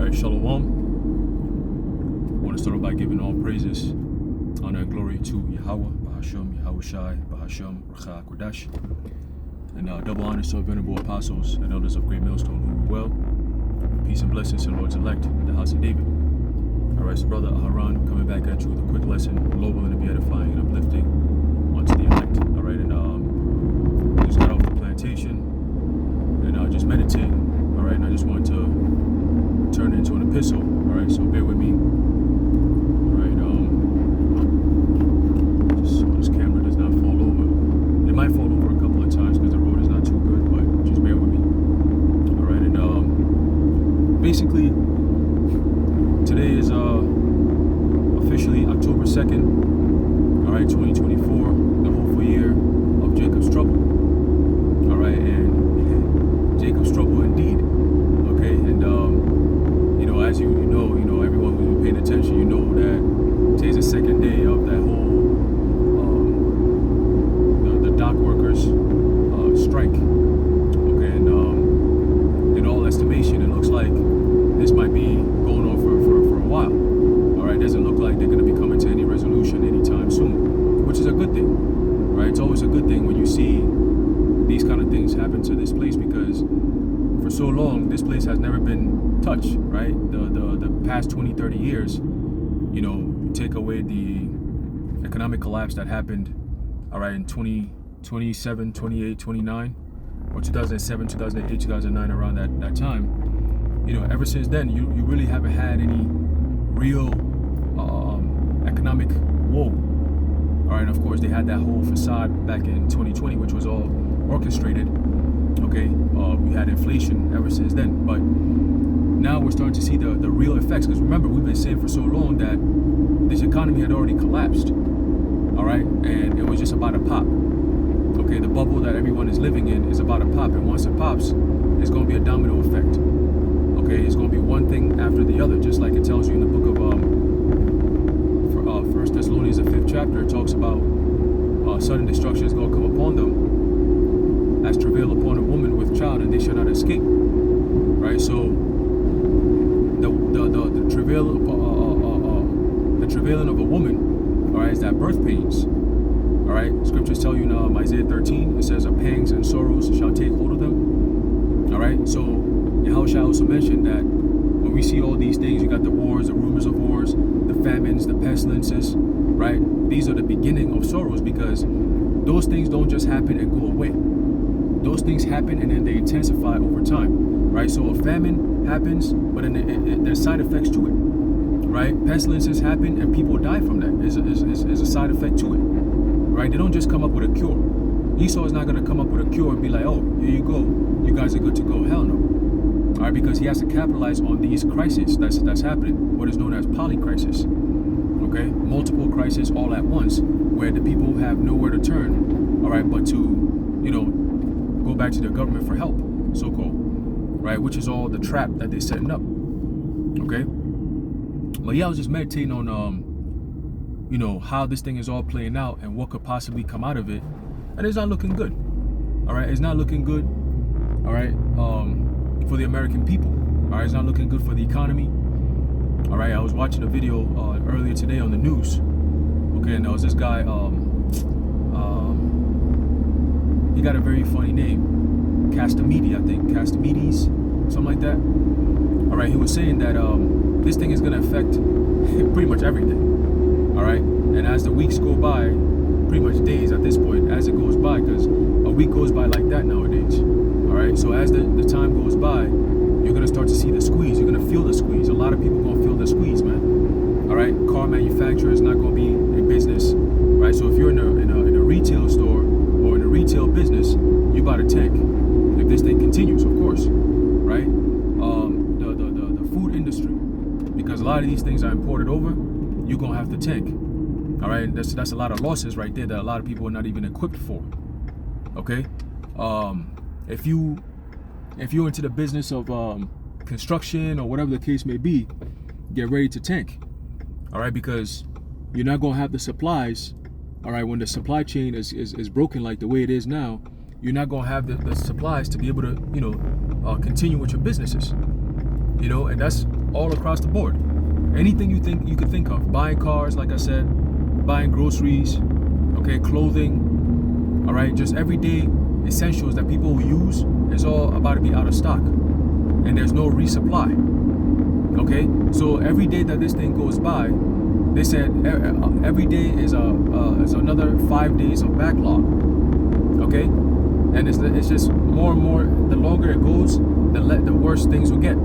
Alright, Shalom. I want to start off by giving all praises, honor, and glory to Yahweh, Bahasham, Yahweh Shai, Bahasham, Racha Kodash. And double honors to our venerable apostles and elders of Great Millstone who rule well. Peace and blessings to the Lord's elect, the house of David. Alright, so brother Aharon coming back at you with a quick lesson, global and to be edifying and uplifting onto the elect. Alright, and just got off the plantation and just meditating. Alright, and I just wanted to turn it into an epistle. Alright, so bear with me. Alright, just so this camera does not fall over. It might fall over a couple of times because the road is not too good, but just bear with me. Alright, and basically today is officially October 2nd, alright, 2024, the hopeful year of Jacob's trouble. Alright, and Jacob's trouble indeed. Okay, and as you know, everyone who's been paying attention, you know that today's the second day of that whole the dock workers strike. Okay, and in all estimation, it looks like this might be going on for a while. All right, doesn't look like they're going to be coming to any resolution anytime soon, which is a good thing. Right, it's always a good thing when you see these kind of things happen to this place, because for so long this place has never been touched. Right, the past 20-30 years, you take away the economic collapse that happened, all right, in 2027, 28, 29, or 2007, 2008, 2009, around that time. Ever since then, you really haven't had any real economic woe. All right, and of course, they had that whole facade back in 2020, which was all orchestrated. Okay, we had inflation ever since then, but now we're starting to see the real effects. Because remember, we've been saying for so long that this economy had already collapsed. All right, and it was just about to pop. Okay, the bubble that everyone is living in is about to pop, and once it pops, it's going to be a domino effect. Okay, it's going to be one thing after the other, just like it tells you in the book of 1 Thessalonians, the 5th chapter. It talks about sudden destruction is going to come upon them as travail upon a woman with child, and they shall not escape. Right, so the travailing of a woman, all right, is that birth pains. All right, scriptures tell you in Isaiah 13, it says, pangs and sorrows shall take hold of them. All right, so Yahushua also mentioned that when we see all these things, you got the wars, the rumors of wars, the famines, the pestilences, right? These are the beginning of sorrows, because those things don't just happen and go away. Those things happen and then they intensify over time, right? So a famine happens, but then there's side effects to it, right? Pestilences happen and people die from that. Is a side effect to it, right? They don't just come up with a cure. Esau is not going to come up with a cure and be like, oh, here you go, you guys are good to go. Hell no. All right, because he has to capitalize on these crises that's happening, what is known as polycrisis. Okay, multiple crises all at once, where the people have nowhere to turn. All right, but to go back to the government for help, so-called, right, which is all the trap that they're setting up. Okay, but yeah, I was just meditating on how this thing is all playing out and what could possibly come out of it, and it's not looking good. All right, it's not looking good. All right, for the American people. All right, it's not looking good for the economy. All right, I was watching a video earlier today on the news. Okay, and there was this guy. He got a very funny name, Castamedi, I think, Castamedes, something like that. All right, he was saying that this thing is going to affect pretty much everything. All right, and as the weeks go by, pretty much days at this point, as it goes by, because a week goes by like that nowadays. All right, so as the time goes by, you're going to start to see the squeeze. You're going to feel the squeeze. A lot of people are going to feel the squeeze, man. All right, car manufacturers not going to be in business, right? So if you're in a retail store or in a retail business, you buy a tank. If this thing continues, of course, right? The food industry, because a lot of these things are imported over, you're going to have to tank. All right, that's a lot of losses right there that a lot of people are not even equipped for. Okay, if you're into the business of construction or whatever the case may be, get ready to tank. All right, because you're not gonna have the supplies. All right, when the supply chain is broken like the way it is now, you're not gonna have the supplies to be able to continue with your businesses. You know, and that's all across the board. Anything you could think of. Buying cars, like I said, buying groceries, okay, clothing, all right, just everyday essentials that people will use is all about to be out of stock. And there's no resupply. Okay? So every day that this thing goes by, they said every day is another 5 days of backlog. Okay? And it's just more and more, the longer it goes, the worse things will get.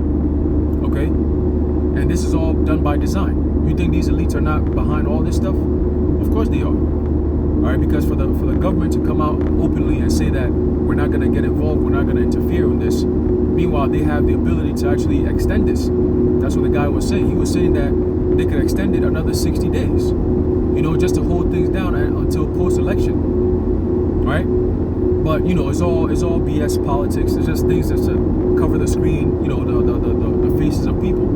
Okay? And this is all done by design. You think these elites are not behind all this stuff? Of course they are. All right, because for the government to come out openly and say that we're not going to get involved, we're not going to interfere in this. Meanwhile, they have the ability to actually extend this. That's what the guy was saying. He was saying that they could extend it another 60 days. You know, just to hold things down until post-election. Right? But you know, it's all BS politics. It's just things just to cover the screen. You know, the faces of people.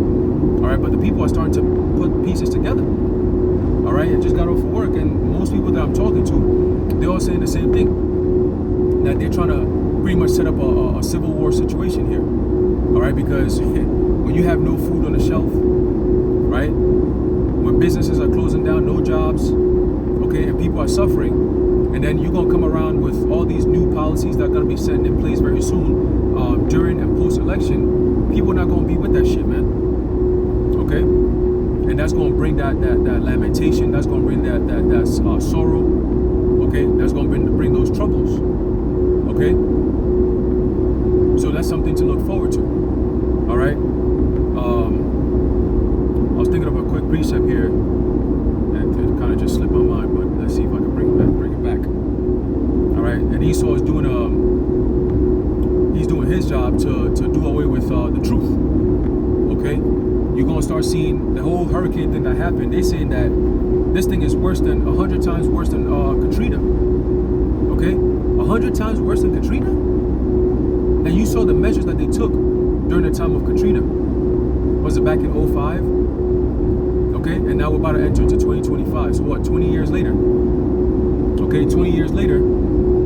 All right, but the people are starting to put pieces together. All right, I just got off of work, and most people that I'm talking to, they're all saying the same thing, that they're trying to pretty much set up a civil war situation here. All right, because when you have no food on the shelf, right, when businesses are closing down, no jobs, okay, and people are suffering, and then you're gonna come around with all these new policies that are gonna be set in place very soon, during and post-election, people are not gonna be with that shit, man. Okay, and that's gonna bring that lamentation. That's gonna bring that sorrow. Okay, that's gonna bring those troubles. Okay, so that's something to look forward to. All right. I was thinking of a quick precept here, and it kind of just slipped my mind. But let's see if I can bring it back. All right, and Esau is doing his job to do away with the truth. Okay. You're going to start seeing the whole hurricane thing that happened. They're saying that this thing is worse than 100 times worse than Katrina. Okay? 100 times worse than Katrina? And you saw the measures that they took during the time of Katrina. Was it back in 05? Okay? And now we're about to enter into 2025. So what, 20 years later? Okay, 20 years later,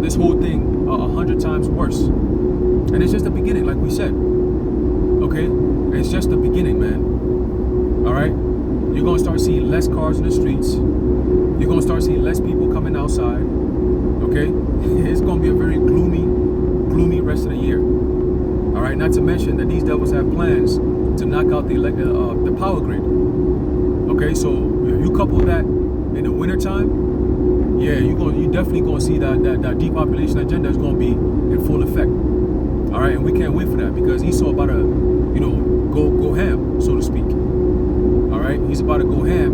this whole thing 100 times worse. And it's just the beginning, like we said. Okay? It's just the beginning, man. All right, you're gonna start seeing less cars in the streets. You're gonna start seeing less people coming outside. Okay, it's gonna be a very gloomy rest of the year. All right, not to mention that these devils have plans to knock out the power grid. Okay, so if you couple that in the wintertime, yeah, you definitely gonna see that depopulation agenda is gonna be in full effect. All right, and we can't wait for that because Esau about to, you know, go ham, so to speak. All right, he's about to go ham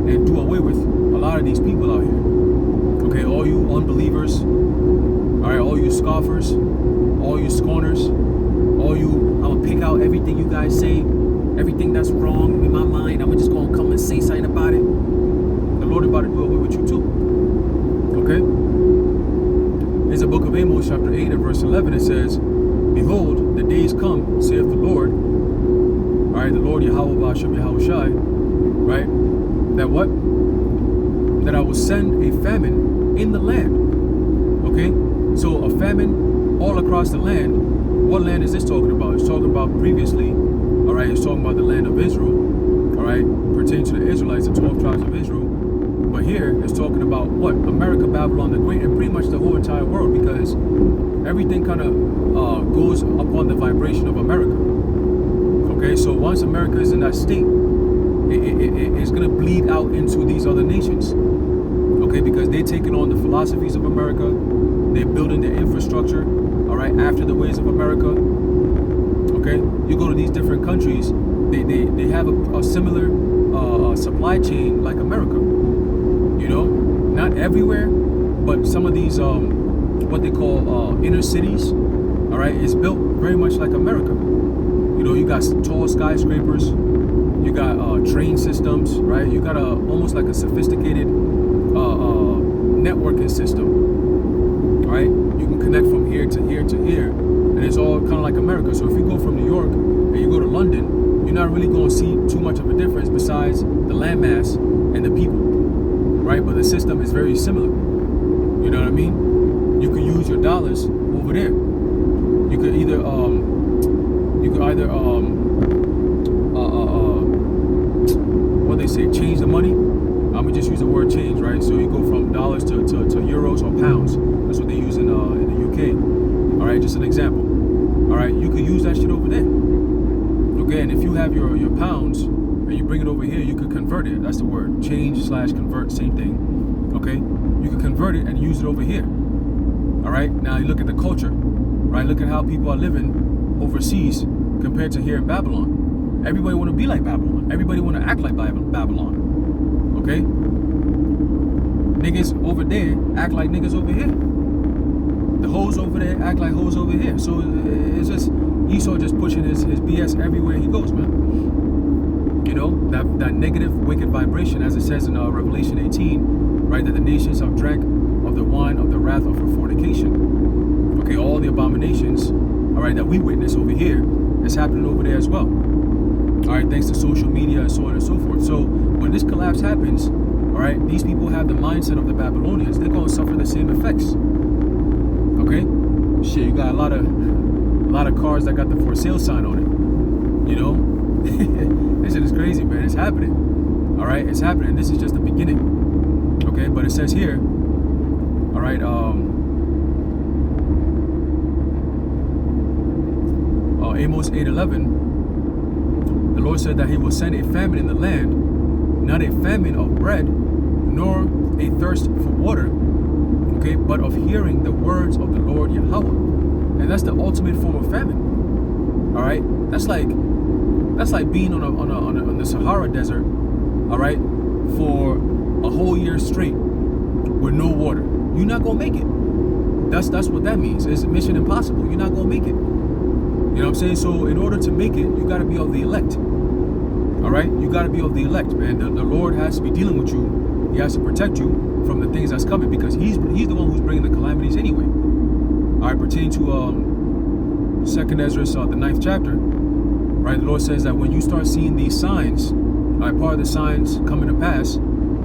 and do away with a lot of these people out here. Okay, all you unbelievers, all right, all you scoffers, all you scorners, all you, I'm gonna pick out everything you guys say, everything that's wrong in my mind, I'm just gonna come and say something about it. The Lord is about to do away with you too. Okay? There's a book of Amos, chapter 8 and verse 11, it says, "Behold, the days come, saith the Lord," all right, the Lord Yahweh Ba'ashem Yahushai, right? That what? That I will send a famine in the land. Okay? So a famine all across the land. What land is this talking about? It's talking about previously, all right, it's talking about the land of Israel, all right, pertaining to the Israelites, the 12 tribes of Israel. But here it's talking about what? America, Babylon the Great, and pretty much the whole entire world, because everything kind of goes upon the vibration of America. Okay, so once America is in that state, it's going to bleed out into these other nations. Okay, because they're taking on the philosophies of America. They're building their infrastructure, all right, after the ways of America. Okay, you go to these different countries, they have a similar supply chain like America. You know, not everywhere, but some of these, what they call inner cities, all right, is built very much like America. You know, you got tall skyscrapers, you got train systems, right? You got almost like a sophisticated networking system, right? You can connect from here to here to here, and it's all kind of like America. So if you go from New York and you go to London, you're not really going to see too much of a difference besides the landmass and the people, right? But the system is very similar. You know what I mean? You could use your dollars over there. You could either say change the money. I'm gonna just use the word change, right? So you go from dollars to euros or pounds. That's what they use in the UK. All right, just an example. All right, you could use that shit over there. Okay, and if you have your pounds and you bring it over here, you could convert it. That's the word, change/convert, same thing. Okay, you can convert it and use it over here. All right, now you look at the culture, right? Look at how people are living overseas compared to here in Babylon. Everybody want to be like Babylon. Everybody want to act like Babylon. Okay? Niggas over there act like niggas over here. The hoes over there act like hoes over here. So it's just Esau just pushing his BS everywhere he goes, man. You know, that negative, wicked vibration, as it says in Revelation 18, right? That the nations have drank of the wine of the wrath of her fornication. Okay, all the abominations, all right, that we witness over here is happening over there as well. All right, thanks to social media and so on and so forth. So when this collapse happens, all right, these people have the mindset of the Babylonians. They're going to suffer the same effects. Okay, shit, you got a lot of cars that got the for sale sign on it. You know, this shit is crazy, man. It's happening. All right, it's happening. This is just the beginning. Okay, but it says here, all right, Amos 8:11. The Lord said that he will send a famine in the land, not a famine of bread, nor a thirst for water, okay, but of hearing the words of the Lord Yahweh. And that's the ultimate form of famine. All right, that's like being on the Sahara Desert, all right, for a whole year straight with no water. You're not gonna make it. That's what that means. It's mission impossible. You're not gonna make it. You know what I'm saying? So in order to make it, you got to be of the elect. All right? You got to be of the elect, man. The Lord has to be dealing with you. He has to protect you from the things that's coming because he's the one who's bringing the calamities anyway. All right, pertaining to 2nd Ezra, the 9th chapter, right? The Lord says that when you start seeing these signs, all right, part of the signs coming to pass,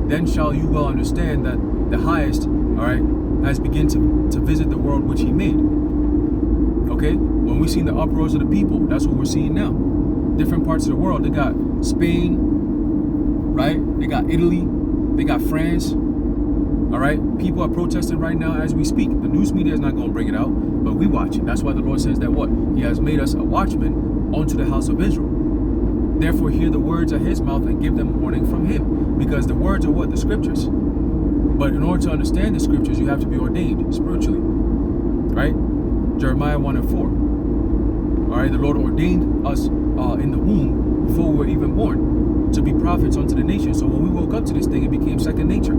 then shall you well understand that the highest, all right, has begun to visit the world which he made. Okay? When we see the uproars of the people, that's what we're seeing now. Different parts of the world. They got Spain, right? They got Italy. They got France. All right? People are protesting right now as we speak. The news media is not going to bring it out, but we watch it. That's why the Lord says that what? He has made us a watchman unto the house of Israel. Therefore, hear the words of his mouth and give them warning from him. Because the words are what? The scriptures. But in order to understand the scriptures, you have to be ordained spiritually. Right? Jeremiah 1:4. All right, the Lord ordained us in the womb before we were even born to be prophets unto the nation. So when we woke up to this thing, it became second nature.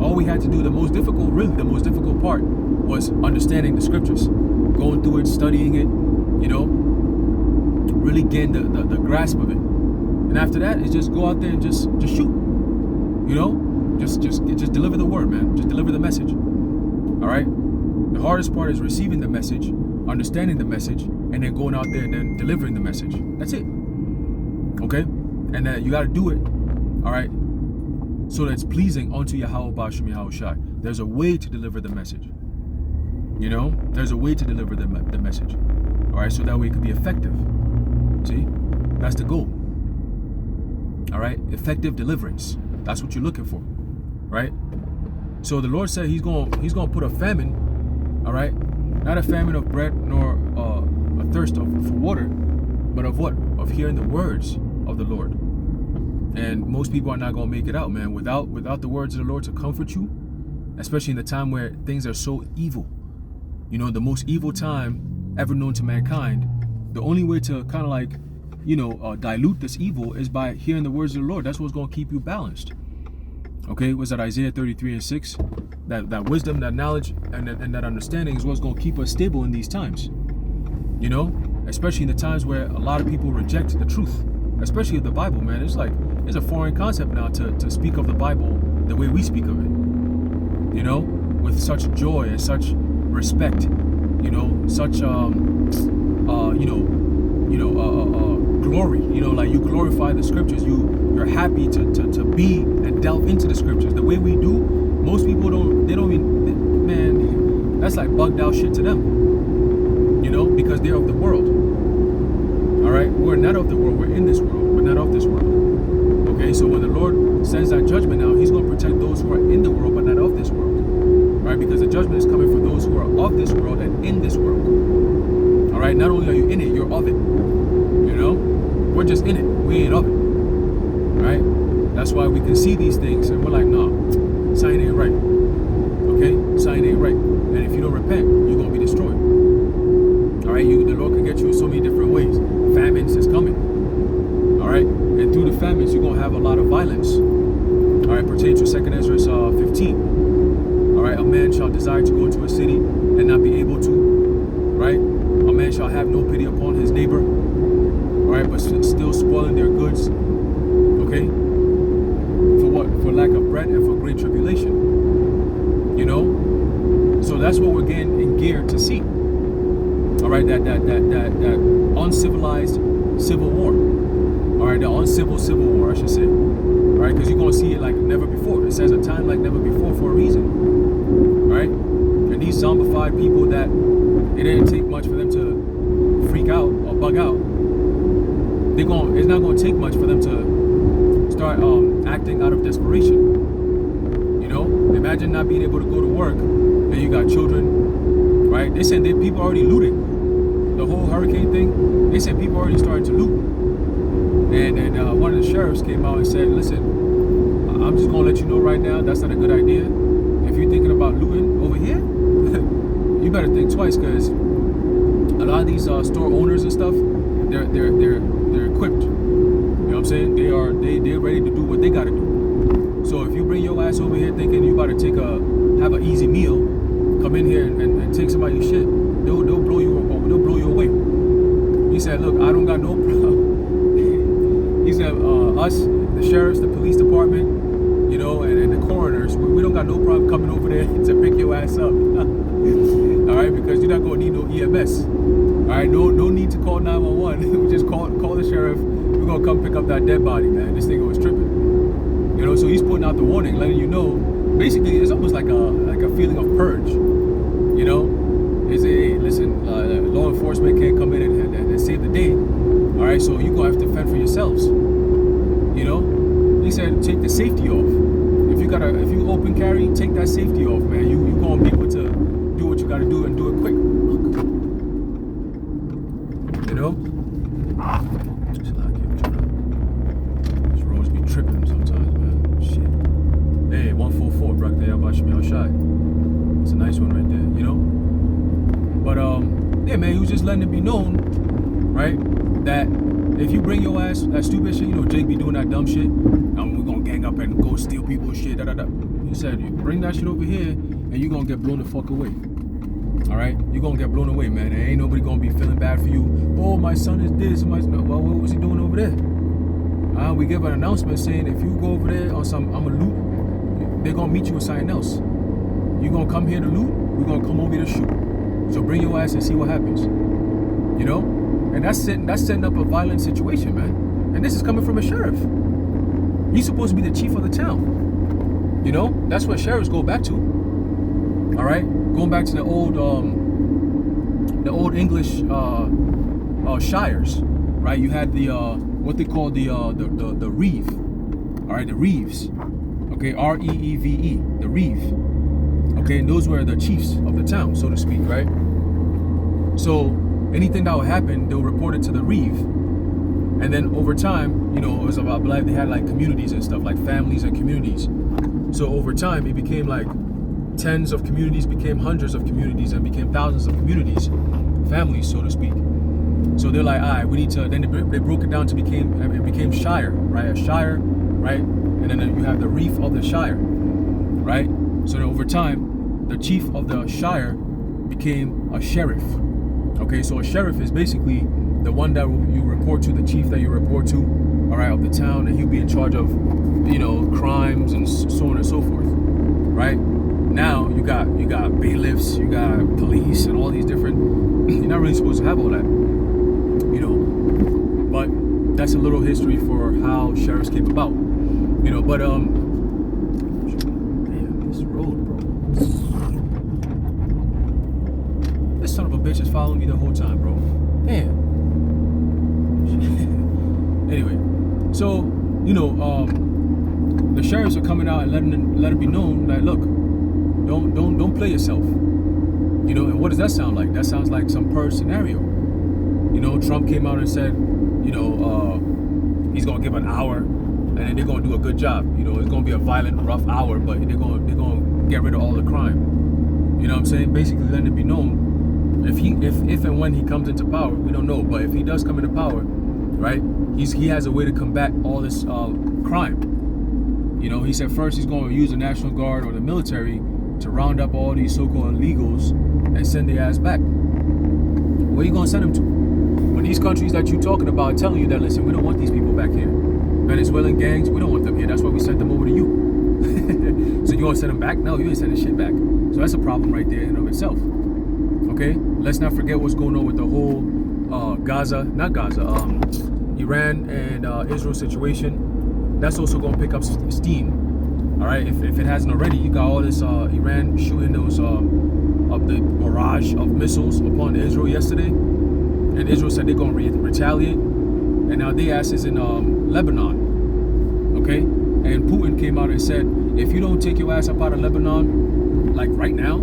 All we had to do, the most difficult part was understanding the scriptures, going through it, studying it, you know, really getting the grasp of it. And after that, it's just go out there and just shoot, you know, just deliver the word, man. Just deliver the message. All right. The hardest part is receiving the message, understanding the message, and then going out there and then delivering the message. That's it. Okay? And you got to do it, all right, so that it's pleasing unto Yahweh Bashim Yahushai. There's a way to deliver the message. You know? There's a way to deliver the message. All right? So that way it can be effective. See? That's the goal. All right? Effective deliverance. That's what you're looking for. Right? So the Lord said he's going to put a famine, all right? Not a famine of bread nor a thirst for water, but of what? Of hearing the words of the Lord. And most people are not going to make it out, man. Without the words of the Lord to comfort you, especially in the time where things are so evil. You know, the most evil time ever known to mankind. The only way to kind of like, you know, dilute this evil is by hearing the words of the Lord. That's what's going to keep you balanced. Okay, was that Isaiah 33:6? That wisdom, that knowledge, and that understanding is what's going to keep us stable in these times. You know, especially in the times where a lot of people reject the truth, especially of the Bible, man. It's like, it's a foreign concept now to speak of the Bible the way we speak of it. You know, with such joy and such respect. You know, such glory. You know, like you glorify the scriptures. You're happy to be and delve into the scriptures the way we do. Most people don't even, man, that's like bugged out shit to them. You know, because they're of the world. All right, we're not of the world. We're in this world, but not of this world. Okay, so when the Lord sends that judgment out, he's going to protect those who are in the world but not of this world. Right? Because the judgment is coming for those who are of this world and in this world. All right, not only are you in it, you're of it. You know, we're just in it, we ain't of it. Right? That's why we can see these things and we're like, nah, sign ain't right. Okay, sign ain't right. And if you don't repent, you're gonna be destroyed. All right, the Lord can get you in so many different ways. Famines is coming. All right, and through the famines, you're gonna have a lot of violence. All right, pertaining to 2 Ezra 15. All right, a man shall desire to go into a city and not be able to. Right, a man shall have no pity upon his neighbor. All right, but still spoiling their goods. Okay, for what? For lack of bread and for great tribulation. You know, so that's what we're getting in gear to see. All right, that uncivilized civil war. All right, the uncivil civil war, I should say. All right, because you're gonna see it like never before. It says a time like never before for a reason. All right, and these zombified people that it didn't take much for them to freak out or bug out. It's not gonna take much for them to start acting out of desperation. You know, imagine not being able to go to work and you got children, right? They said people are already looting. The whole hurricane thing, they said people already started to loot. And one of the sheriffs came out and said, listen, I'm just gonna let you know right now, that's not a good idea. If you're thinking about looting over here, you better think twice, because a lot of these store owners and stuff, they're equipped. You know what I'm saying? They're ready to do what they gotta do. So if you bring your ass over here thinking you about to have an easy meal, come in here and take somebody's shit, they'll blow you away. He said, look, I don't got no problem. He said, us, the sheriffs, the police department, you know, and the coroners, we don't got no problem coming over there to pick your ass up. All right, because you're not gonna need no EMS. All right, no need to call 911. We just call the sheriff. We're gonna come pick up that dead body, man. This nigga was tripping. You know, so he's putting out the warning, letting you know. Basically, it's almost like a feeling of purge. You know, is hey, listen, law enforcement can't come in and save the day. All right, so you're gonna have to fend for yourselves. You know, he said take the safety off. If you open carry, take that safety off, man. You gonna be able to do what you gotta do and do it quick. You know. These roads be tripping sometimes, man. Shit. Hey, 144, Brock there, about to be outside. It's a nice one right there, you know. But yeah, man, he was just letting it be known, right, that if you bring your ass that stupid shit, you know, Jake be doing that dumb shit, we're gonna gang up and go steal people's shit, He said, you bring that shit over here, and you're gonna get blown the fuck away. All right, you're gonna get blown away, man. There ain't nobody gonna be feeling bad for you. Oh, my son is this. Well, what was he doing over there? We give an announcement saying if you go over there on some, I'm a loot. They're gonna meet you with something else. You gonna come here to loot? We're gonna come over here to shoot. So bring your ass and see what happens. You know, and that's setting up a violent situation, man. And this is coming from a sheriff. He's supposed to be the chief of the town. You know, that's what sheriffs go back to. All right, going back to the old English shires, right? You had the what they call the reeve. All right, the reeves. Okay, R-E-E-V-E, the reeve. Okay, and those were the chiefs of the town, so to speak, right? So anything that would happen, they'll report it to the reeve. And then over time, you know, it was about, I believe they had like communities and stuff, like families and communities. So over time, it became like tens of communities, became hundreds of communities, and became thousands of communities, families, so to speak. So they're like, all right, we need to, then they broke it down to it became shire, right? A shire, right? And then you have the reef of the shire, right? So then over time, the chief of the shire became a sheriff. Okay, so a sheriff is basically the one that you report to, the chief that you report to, all right, of the town, and he'll be in charge of, you know, crimes and so on and so forth, right? Now you got bailiffs, you got police, and all these different. You're not really supposed to have all that, you know. But that's a little history for how sheriffs came about, you know. But damn, this road, bro. This son of a bitch is following me the whole time, bro. Damn. Anyway, so the sheriffs are coming out and let it be known that, look, don't play yourself. And what does that sound like? That sounds like some purge scenario. Trump came out and said, he's gonna give an hour, and then they're gonna do a good job. It's gonna be a violent, rough hour, but they're gonna get rid of all the crime. You know what I'm saying? Basically, letting it be known, if and when he comes into power, we don't know, but if he does come into power, right, he has a way to combat all this crime. He said first he's going to use the National Guard or the military to round up all these so-called illegals and send their ass back. Where are you going to send them to? When these countries that you're talking about are telling you that, listen, we don't want these people back here. Venezuelan gangs, we don't want them here. That's why we sent them over to you. So you want to send them back? No, you ain't sending shit back. So that's a problem right there in and of itself. Okay? Let's not forget what's going on with the whole Iran and Israel situation. That's also going to pick up steam. All right, if it hasn't already, you got all this Iran shooting those of the barrage of missiles upon Israel yesterday, and Israel said they're going to retaliate, and now their ass is in Lebanon. Okay, and Putin came out and said, if you don't take your ass up out of Lebanon, like right now,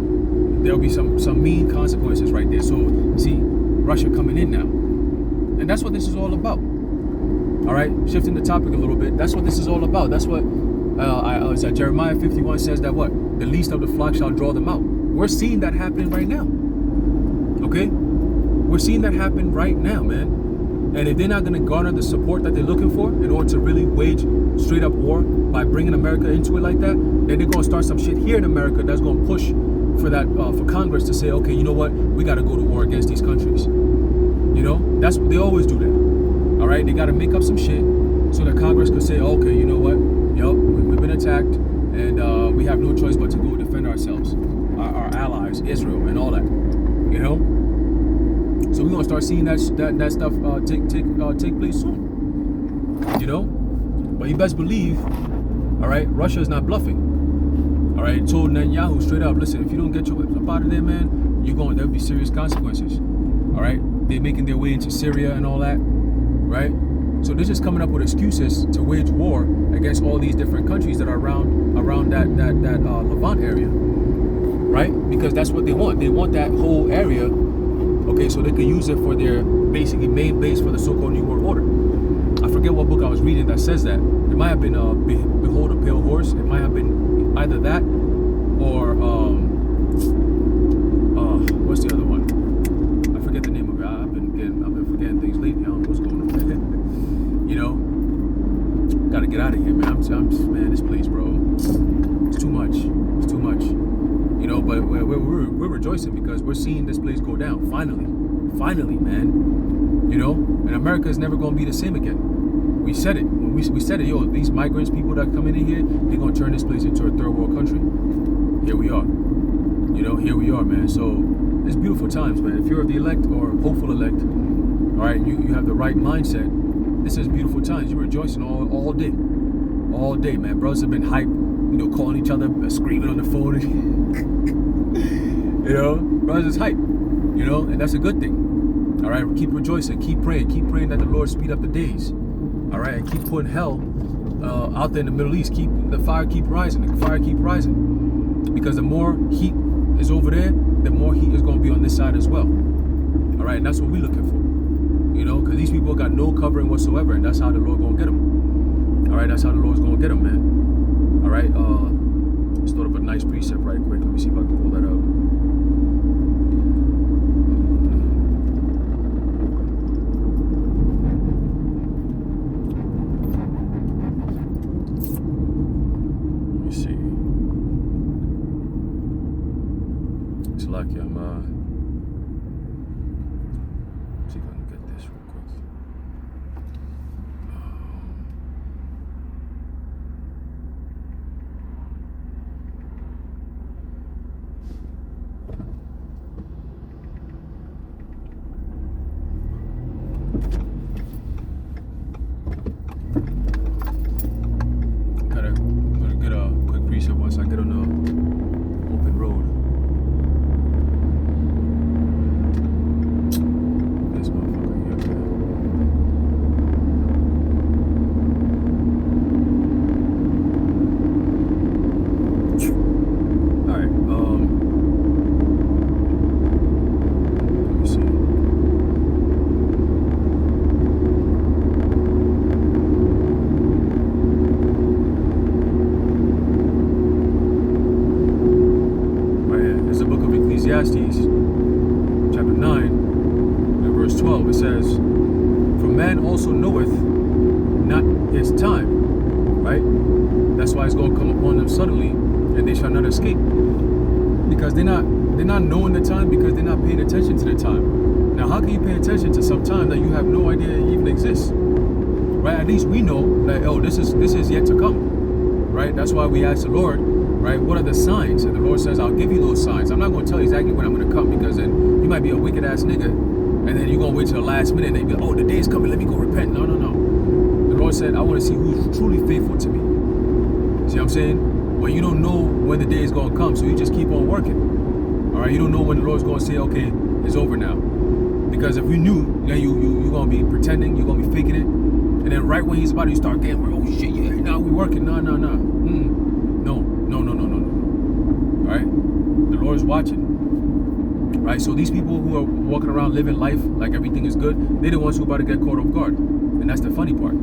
there'll be some mean consequences right there. So see, Russia coming in now, and that's what this is all about. All right, shifting the topic a little bit. That's what this is all about. That's what Jeremiah 51 says, that what? The least of the flock shall draw them out. We're seeing that happening right now. Okay? We're seeing that happen right now, man. And if they're not going to garner the support that they're looking for in order to really wage straight up war by bringing America into it like that, then they're going to start some shit here in America that's going to push for that for Congress to say, okay, you know what? We got to go to war against these countries. That's what they always do that. All right, they got to make up some shit so that Congress could say, okay, you know what? Yep, we've been attacked, and we have no choice but to go defend ourselves, our allies, Israel, and all that. So we're gonna start seeing that stuff take place soon. But you best believe, all right, Russia is not bluffing. All right, told Netanyahu straight up, listen, if you don't get your whip up out of there, man, there'll be serious consequences. All right, they're making their way into Syria and all that. Right? So they're just coming up with excuses to wage war against all these different countries that are around that Levant area. Right? Because that's what they want. They want that whole area, okay, so they can use it for their basically main base for the so-called New World Order. I forget what book I was reading that says that. It might have been Behold a Pale Horse. It might have been either that or what's the other one? I forget the name of it. I've been forgetting things lately. I don't know what's going on. Gotta get out of here, man. Man, this place, bro. It's too much. It's too much. But we're rejoicing because we're seeing this place go down. Finally, man. And America is never gonna be the same again. We said it when we said it. These migrants, people that come in here, they're gonna turn this place into a third world country. Here we are. Here we are, man. So it's beautiful times, man. If you're the elect or hopeful elect, all right, you have the right mindset. This is beautiful times. You're rejoicing all day, man. Brothers have been hyped, calling each other, screaming on the phone. Brothers is hype, and that's a good thing. All right, keep rejoicing, keep praying that the Lord speed up the days. All right, and keep putting hell out there in the Middle East. Keep the fire keep rising, because the more heat is over there, the more heat is going to be on this side as well. All right, and that's what we're looking for. Because these people got no covering whatsoever, and that's how the Lord gonna get them. All right, that's how the Lord's gonna get them, man. All right, let's throw up a nice precept right quick. Let me see if I can pull that up. Let me see. It's lucky I'm see if I can get this real quick. Ecclesiastes chapter 9 and verse 12, it says, "For man also knoweth not his time," right? That's why it's going to come upon them suddenly, and they shall not escape. Because they're not knowing the time, because they're not paying attention to the time. Now, how can you pay attention to some time that you have no idea even exists? Right? At least we know that, oh, this is yet to come. Right? That's why we ask the Lord, right, what are the signs? And the Lord says, I'll give you those signs. I'm not going to tell you exactly when I'm going to come, because then you might be a wicked ass nigga, and then you're going to wait till the last minute and they be like, oh, the day's coming, let me go repent. No. The Lord said, I want to see who's truly faithful to me. See what I'm saying? When you don't know when the day is going to come, so you just keep on working. All right? You don't know when the Lord's going to say, okay, it's over now. Because if you knew, then you're going to be pretending, you're going to be faking it. And then right when he's about to start getting, oh shit, yeah, now we working. No. No. All right? The Lord is watching. Right? So these people who are walking around living life like everything is good, they're the ones who are about to get caught off guard. And that's the funny part.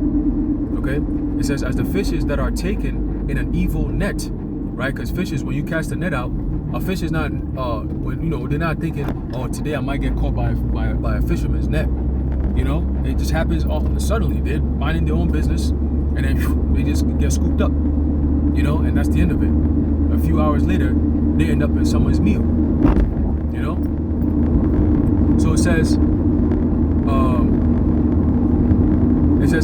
Okay? It says, as the fishes that are taken in an evil net. Right? Because fishes, when you cast a net out, a fish is not, they're not thinking, oh, today I might get caught by a fisherman's net. You know, it just happens suddenly. They're minding their own business, and then they just get scooped up. You know, and that's the end of it. A few hours later, they end up in someone's meal. You know. So it says,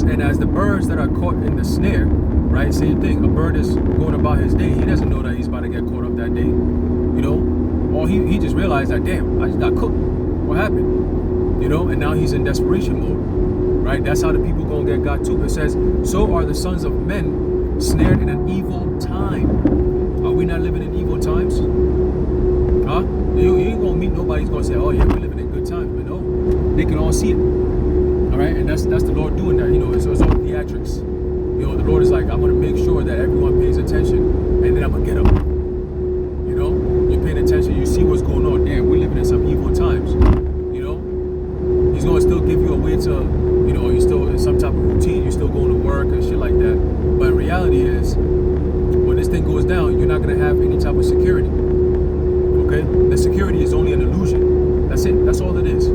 and as the birds that are caught in the snare, right? Same thing. A bird is going about his day. He doesn't know that he's about to get caught up that day. You know, or he just realized that, damn, I just got cooked. What happened? You know, and now he's in desperation mode, right? That's how the people gonna get got too. It says, so are the sons of men snared in an evil time. Are we not living in evil times? Huh? You ain't gonna meet nobody who's gonna say, oh yeah, we're living in good times. But no, they can all see it. All right, and that's the Lord doing that. You know, it's all theatrics. You know, the Lord is like, I'm gonna make sure that everyone pays attention, and then I'm gonna get them. You know, you're paying attention, you see what's going on. Damn, we're living in some evil times. He's going to still give you a way to, you know, you're still in some type of routine, you're still going to work and shit like that. But in reality is, when this thing goes down, you're not going to have any type of security. Okay? The security is only an illusion. That's it. That's all it is.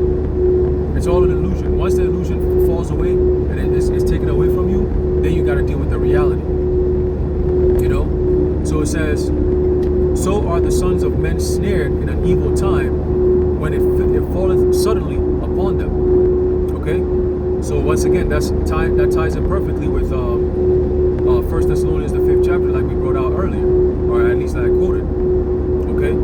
It's all an illusion. Once the illusion falls away and it's taken away from you, then you got to deal with the reality. You know? So it says, so are the sons of men snared in an evil time when it falleth suddenly upon them. Okay, so once again, that ties in perfectly with 1 Thessalonians the 5th chapter, like we brought out earlier, or at least that I quoted. Okay,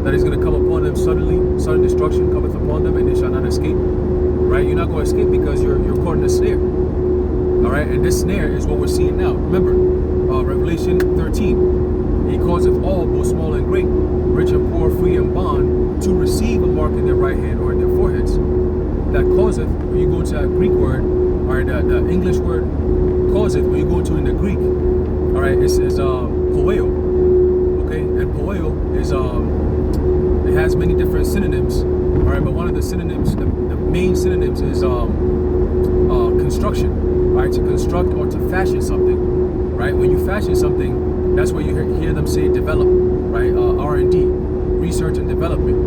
that is going to come upon them suddenly, sudden destruction cometh upon them, and they shall not escape. Right, you're not going to escape because you're caught in a snare. All right, and this snare is what we're seeing now. Remember, Revelation 13. He causeth all, both small and great, rich and poor, free and bond, to receive a mark in their right hand or in their foreheads. That causeth, when you go to that Greek word, or the English word causeth, when you go to in the Greek, all right, it's poeo. Okay, and poeo is it has many different synonyms. All right, but one of the synonyms, the main synonyms is construction. All right, to construct or to fashion something. Right, when you fashion something, that's where you hear them say develop, right? R&D, research and development.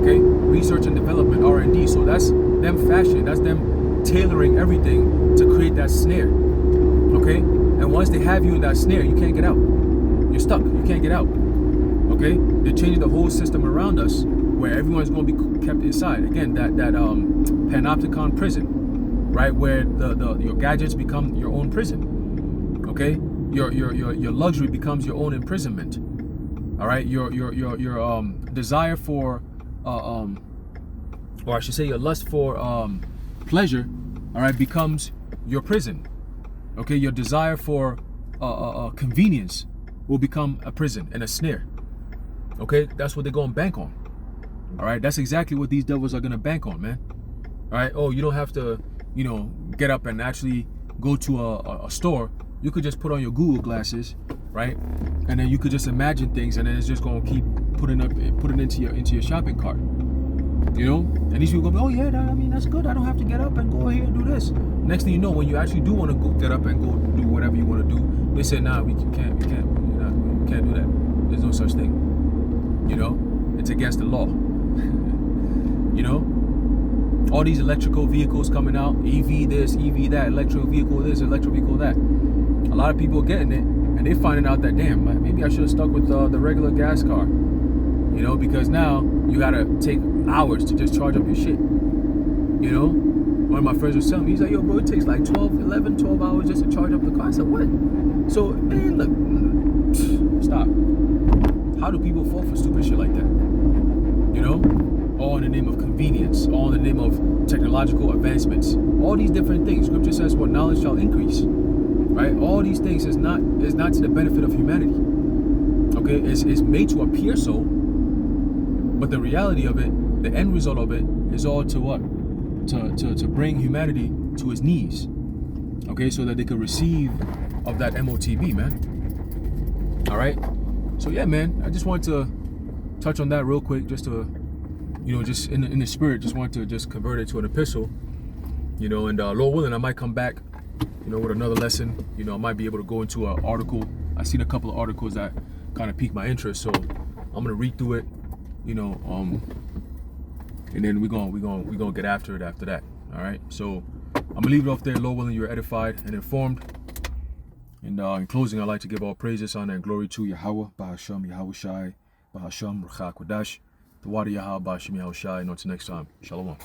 Okay, research and development, R&D. So that's them fashion. That's them tailoring everything to create that snare. Okay, and once they have you in that snare, you can't get out. You're stuck. You can't get out. Okay, they're changing the whole system around us, where everyone's going to be kept inside. Again, that panopticon prison, right? Where your gadgets become your own prison. Okay. Your luxury becomes your own imprisonment. All right, your desire for or I should say your lust for pleasure, all right, becomes your prison. Okay, your desire for convenience will become a prison and a snare. Okay, that's what they're going to bank on. All right, that's exactly what these devils are going to bank on, man. All right, oh, you don't have to, you know, get up and actually go to a store. You could just put on your Google glasses, right? And then you could just imagine things, and then it's just gonna keep putting into your shopping cart. You know? And these people go, oh yeah, that's good. I don't have to get up and go here and do this. Next thing you know, when you actually do want to go get up and go do whatever you want to do, they say, nah, we can't do that. There's no such thing. You know? it's against the law. You know? All these electrical vehicles coming out, EV this, EV that, electric vehicle this, electric vehicle that. A lot of people are getting it, and they're finding out that, damn, maybe I should have stuck with the regular gas car. You know, because now you gotta take hours to just charge up your shit. You know? One of my friends was telling me, he's like, yo, bro, it takes like 12 hours just to charge up the car. I said, what? So, man, look, stop. How do people fall for stupid shit like that? You know? All in the name of convenience, all in the name of technological advancements, all these different things. Scripture says, "What knowledge shall increase," right? All these things is not to the benefit of humanity. Okay, it's made to appear so, but the reality of it, the end result of it, is all to what? To bring humanity to its knees. Okay, so that they could receive of that MOTB, man. All right. So yeah, man, I just wanted to touch on that real quick, just to. You know, just in the spirit, just want to just convert it to an epistle, you know, and Lord willing, I might come back, you know, with another lesson. You know, I might be able to go into an article. I've seen a couple of articles that kind of piqued my interest, so I'm gonna read through it, you know, and then we're gonna get after it after that. All right, so I'm gonna leave it off there. Lord willing, you're edified and informed. And in closing, I'd like to give all praises, honor, and glory to Yahweh, Bahasham, Yahweh Shai, Bahasham, Ruach HaKodesh. The water Yahweh Bashim Yahushai, and until next time. Shalom.